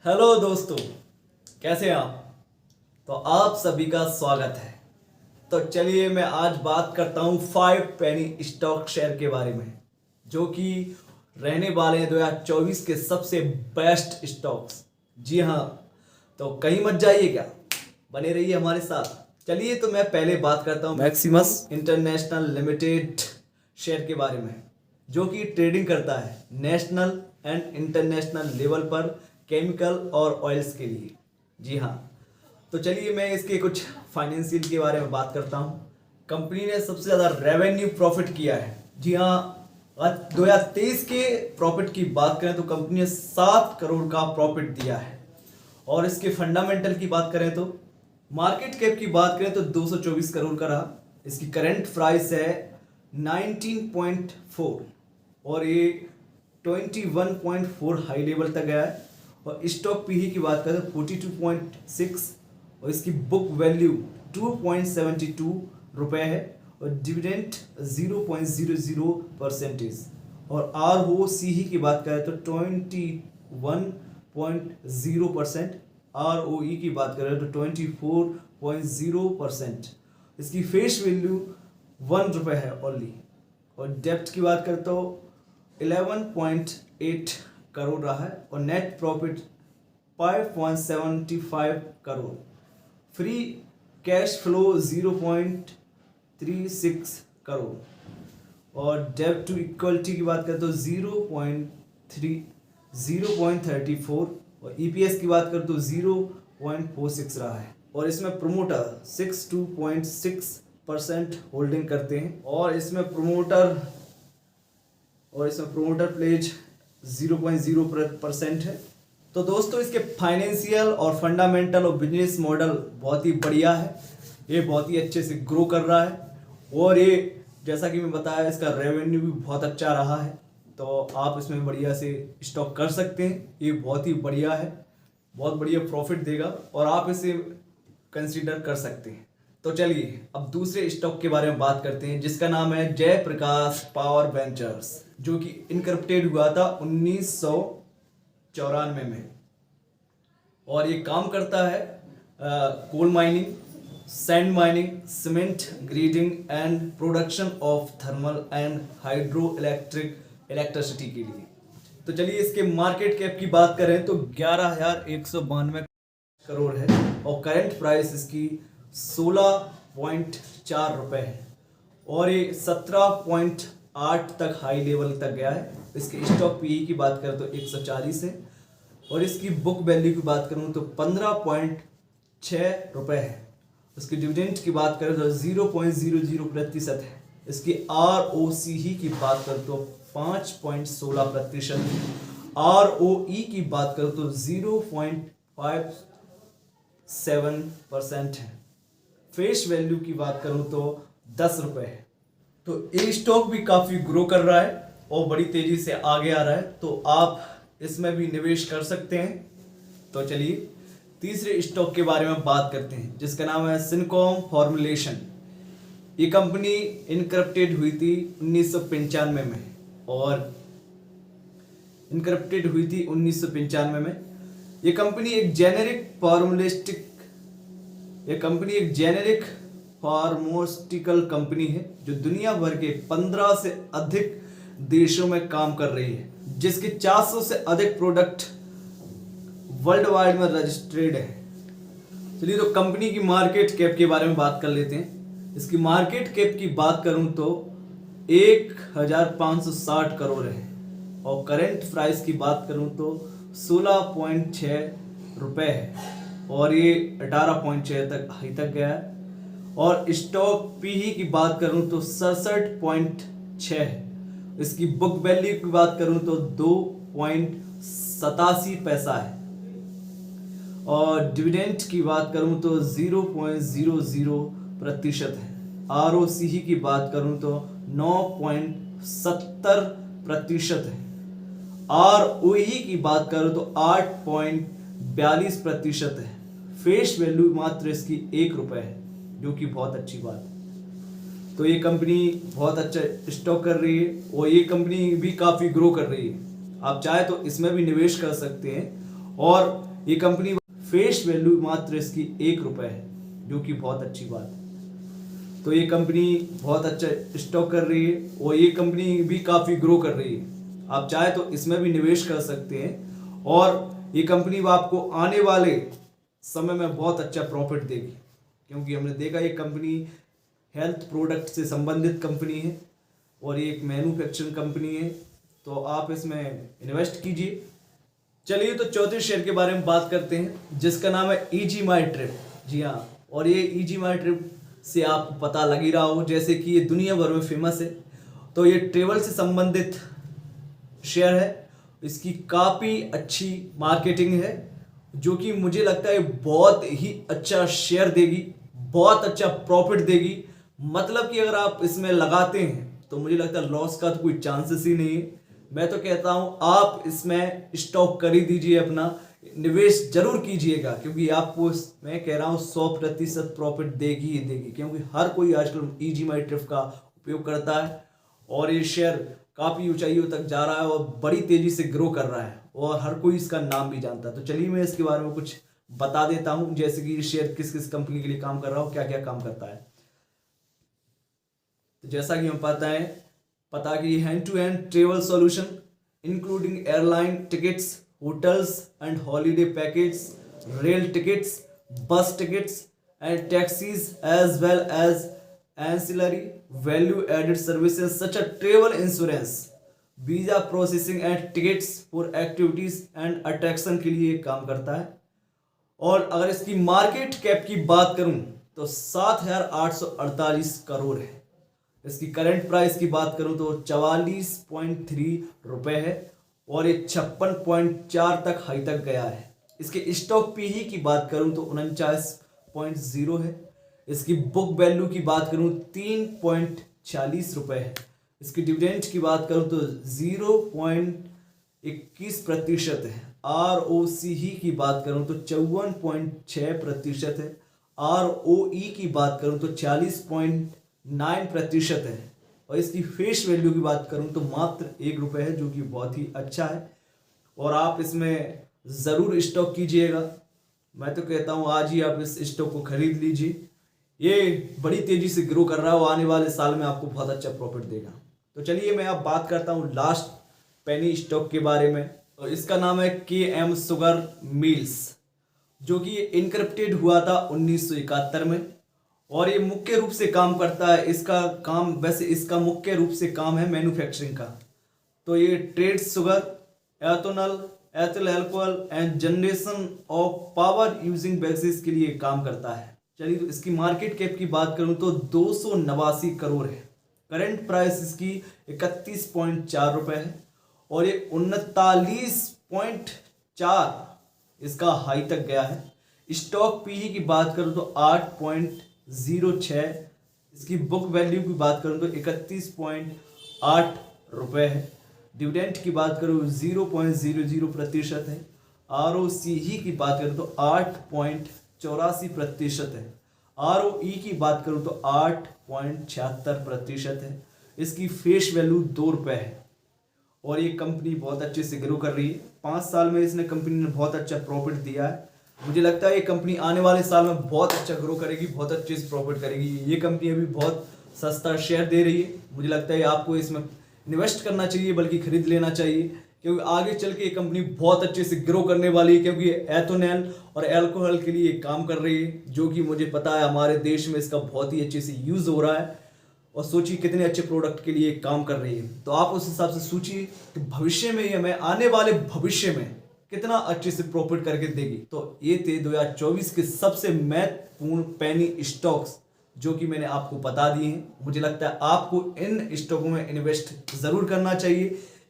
Hello दोस्तों, कैसे हैं आप। तो आप सभी का स्वागत है। तो चलिए मैं आज बात करता हूं 5 पेनी स्टॉक शेयर के बारे में, जो कि रहने वाले हैं 2024 के सबसे बेस्ट स्टॉक्स। जी हाँ, तो कहीं मत जाइएगा, बने रहिए हमारे साथ। चलिए तो मैं पहले बात करता हूं मैक्सिमस इंटरनेशनल लिमिटेड शेयर के बारे में, जो कि ट्रेडिंग करता है नेशनल एंड इंटरनेशनल लेवल पर केमिकल और ऑयल्स के लिए। जी हाँ, तो चलिए मैं इसके कुछ फाइनेंशियल के बारे में बात करता हूँ। कंपनी ने सबसे ज़्यादा रेवेन्यू प्रॉफिट किया है। जी हाँ, आज 2023 के प्रॉफिट की बात करें तो कंपनी ने 7 करोड़ का प्रॉफिट दिया है। और इसके फंडामेंटल की बात करें तो मार्केट कैप की बात करें तो 224 करोड़ का रहा। इसकी करंट प्राइस है 19.4 और ये 21.4 हाई लेवल तक गया है। और स्टॉक पीई की बात करें तो 42.6 और इसकी बुक वैल्यू 2.72 रुपये है और डिविडेंड 0.00% और ROCE की बात करें तो 21.0%, ROE की बात करें तो 24.0%। इसकी फेस वैल्यू 1 रुपये है ओनली। और डेप्ट की बात करें तो 11.8 करोड़ रहा है और net profit 5.75 crore. Free cash flow 0.36 crore और डेब्ट टू इक्वलिटी की बात करें तो 0.34 और EPS की बात करें तो 0.46 रहा है। और इसमें प्रोमोटर 62.6% होल्डिंग करते हैं और इसमें प्रोमोटर प्लेज 0.0% है। तो दोस्तों, इसके फाइनेंशियल और फंडामेंटल और बिजनेस मॉडल बहुत ही बढ़िया है। ये बहुत ही अच्छे से ग्रो कर रहा है और ये जैसा कि मैं बताया, इसका रेवेन्यू भी बहुत अच्छा रहा है। तो आप इसमें बढ़िया से स्टॉक कर सकते हैं। ये बहुत ही बढ़िया है, बहुत बढ़िया प्रॉफिट देगा और आप इसे कंसीडर कर सकते हैं। तो चलिए अब दूसरे स्टॉक के बारे में बात करते हैं, जिसका नाम है जयप्रकाश पावर वेंचर्स, जो कि इनकरप्टेड हुआ था 1994 में। और ये काम करता है coal mining, sand mining, cement grading and production of thermal and hydro electricity के लिए। तो चलिए इसके मार्केट कैप की बात करें तो 11,192 करोड़ है और करंट प्राइस इसकी 16.4 रुपये है और ये 17.8 तक हाई लेवल तक गया है। इसके स्टॉक पीई की बात करें तो 140 है और इसकी बुक वैल्यू की बात करूं तो 15.6 रुपये है। उसकी डिविडेंड की बात करें तो 0.00% है। इसकी ROCE की बात करें तो 5.16%, ROE की बात करें तो 0.57% है। फेस वैल्यू की बात करूं तो 10 रुपये है। तो ये स्टॉक भी काफ़ी ग्रो कर रहा है और बड़ी तेज़ी से आगे आ रहा है, तो आप इसमें भी निवेश कर सकते हैं। तो चलिए तीसरे स्टॉक के बारे में बात करते हैं, जिसका नाम है सिनकॉम फॉर्मुलेशन। ये कंपनी इनकरप्टेड हुई थी 1995 में और ये कंपनी एक जेनेरिक फार्मास्यूटिकल कंपनी है जो दुनिया भर के 15 से अधिक देशों में काम कर रही है, जिसके 400 से अधिक प्रोडक्ट वर्ल्ड वाइड में रजिस्टर्ड है। चलिए तो कंपनी की मार्केट कैप के बारे में बात कर लेते हैं। इसकी मार्केट कैप की बात करूं तो 1,560 करोड़ है और करंट प्राइस की बात करूं तो 16.6 रुपये है और ये 18.6 तक हाई तक गया है। और स्टॉक पीई की बात करूं तो 67.6 है। इसकी बुक वैल्यू की बात करूं तो 2.87 पैसा है और डिविडेंड की बात करूं तो 0.00% है। ROCE की बात करूं तो 9.70% है। ROE की बात करूं तो 8.42% है। फेस वैल्यू मात्र इसकी 1 रुपये है, जो कि बहुत अच्छी बात है। तो ये कंपनी बहुत अच्छा स्टॉक कर रही है और ये कंपनी भी काफ़ी ग्रो कर रही है। आप चाहे तो इसमें भी निवेश कर सकते हैं और ये कंपनी फेस वैल्यू मात्र इसकी 1 रुपये है, जो कि बहुत अच्छी बात है। तो ये कंपनी बहुत अच्छा स्टॉक कर रही है और ये कंपनी भी काफ़ी ग्रो कर रही है। आप चाहे तो इसमें भी निवेश कर सकते हैं और ये कंपनी आपको आने वाले समय में बहुत अच्छा प्रॉफिट देगी, क्योंकि हमने देखा ये कंपनी हेल्थ प्रोडक्ट से संबंधित कंपनी है और ये एक मैन्युफैक्चरिंग कंपनी है। तो आप इसमें इन्वेस्ट कीजिए। चलिए तो चौथे शेयर के बारे में बात करते हैं, जिसका नाम है ईजी माई ट्रिप। जी हाँ, और ये ईजी माई ट्रिप से आपको पता लग ही रहा हो जैसे कि ये दुनिया भर में फेमस है। तो ये ट्रेवल से संबंधित शेयर है। इसकी काफ़ी अच्छी मार्केटिंग है, जो कि मुझे लगता है बहुत ही अच्छा शेयर देगी, बहुत अच्छा प्रॉफिट देगी। मतलब कि अगर आप इसमें लगाते हैं तो मुझे लगता है लॉस का तो कोई चांसेस ही नहीं है। मैं तो कहता हूं आप इसमें स्टॉक कर ही दीजिए, अपना निवेश जरूर कीजिएगा, क्योंकि आपको मैं कह रहा हूं 100% प्रॉफिट देगी ही देगी, क्योंकि हर कोई आजकल ईजी माई ट्रिप का उपयोग करता है और ये शेयर काफ़ी ऊंचाइयों तक जा रहा है और बड़ी तेजी से ग्रो कर रहा है और हर कोई इसका नाम भी जानता है। तो चलिए मैं इसके बारे में कुछ बता देता हूं, जैसे कि ये शेयर किस किस कंपनी के लिए काम कर रहा हो, क्या क्या काम करता है। तो जैसा कि हम पता कि hand to hand travel solution including airline tickets, hotels and holiday package, rail tickets, bus tickets and taxis as well as ancillary value added services such as travel insurance, visa processing and tickets for activities and attraction के लिए काम करता है। और अगर इसकी market cap की बात करूं तो 7,848 करोड़ है। इसकी करंट प्राइस की बात करूं तो 44.3 रुपए है और ये 56.4 तक हाई तक गया है। इसके स्टॉक पीई की बात करूं तो 49.0 है। इसकी बुक वैल्यू की बात करूं 3.40 रुपए है। इसकी डिविडेंड की बात करूं तो 0.21% है। ROCE की बात करूं तो 54.6% है। ROE की बात करूं तो 40.9% है और इसकी फेस वैल्यू की बात करूं तो मात्र 1 रुपये है, जो कि बहुत ही अच्छा है और आप इसमें ज़रूर स्टॉक कीजिएगा। मैं तो कहता हूं आज ही आप इस स्टॉक को खरीद लीजिए। ये बड़ी तेजी से ग्रो कर रहा है और आने वाले साल में आपको बहुत अच्छा प्रॉफिट देगा। तो चलिए मैं अब बात करता हूँ लास्ट पेनी स्टॉक के बारे में। तो इसका नाम है KM शुगर मिल्स, जो कि इनकरप्टेड हुआ था 1971 में और ये मुख्य रूप से काम करता है, इसका मुख्य रूप से काम है मैन्युफैक्चरिंग का। तो ये trade sugar, ethanol, ethyl alcohol and generation of power using basis के लिए काम करता है। चलिए तो इसकी मार्केट कैप की बात करूं तो 289 करोड़ है। करंट प्राइस इसकी 31.4 रुपए है और ये 39.4 इसका हाई तक गया है। स्टॉक पीई की बात करूं तो 8.06, इसकी बुक वैल्यू की बात करूं तो 31.8 रुपए है। डिविडेंड की बात करूं 0.00% है। ROCE की बात करूं तो 8.84% है। ROE की बात करूं तो 8.76% है। इसकी फेस वैल्यू 2 रुपये है और ये कंपनी बहुत अच्छे से ग्रो कर रही है। 5 साल में इसने कंपनी ने बहुत अच्छा प्रॉफिट दिया है। मुझे लगता है ये कंपनी आने वाले साल में बहुत अच्छा ग्रो करेगी, बहुत अच्छे से प्रॉफिट करेगी। ये कंपनी अभी बहुत सस्ता शेयर दे रही है। मुझे लगता है आपको इसमें इन्वेस्ट करना चाहिए, बल्कि खरीद लेना चाहिए, क्योंकि आगे चल के ये कंपनी बहुत अच्छे से ग्रो करने वाली है, क्योंकि एथेनॉल और अल्कोहल के लिए काम कर रही है, जो कि मुझे पता है हमारे देश में इसका बहुत ही अच्छे से यूज़ हो रहा है। और सोचिए कितने अच्छे प्रोडक्ट के लिए काम कर रही है। तो आप उस हिसाब से सोचिए कि भविष्य में ये हमें आने वाले भविष्य में कितना अच्छे से प्रॉफिट करके देगी। तो ये थे 2024 के सबसे महत्वपूर्ण पेनी स्टॉक्स, जो कि मैंने आपको बता दिए हैं। मुझे लगता है आपको इन स्टॉकों में इन्वेस्ट ज़रूर करना चाहिए,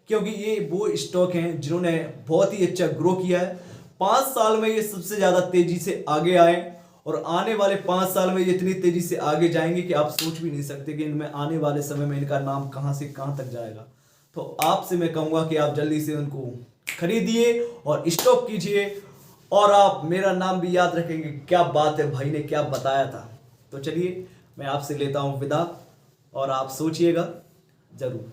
क्योंकि ये वो स्टॉक हैं जिन्होंने बहुत ही अच्छा ग्रो किया है। 5 साल में ये सबसे ज़्यादा तेज़ी से आगे आए और आने वाले 5 साल में ये इतनी तेज़ी से आगे जाएंगे कि आप सोच भी नहीं सकते कि इनमें आने वाले समय में इनका नाम कहाँ से कहाँ तक जाएगा। तो आपसे मैं कहूँगा कि आप जल्दी से उनको खरीदिए और स्टॉक कीजिए और आप मेरा नाम भी याद रखेंगे। क्या बात है, भाई ने क्या बताया था। तो चलिए मैं आपसे लेता हूँ विदा और आप सोचिएगा ज़रूर।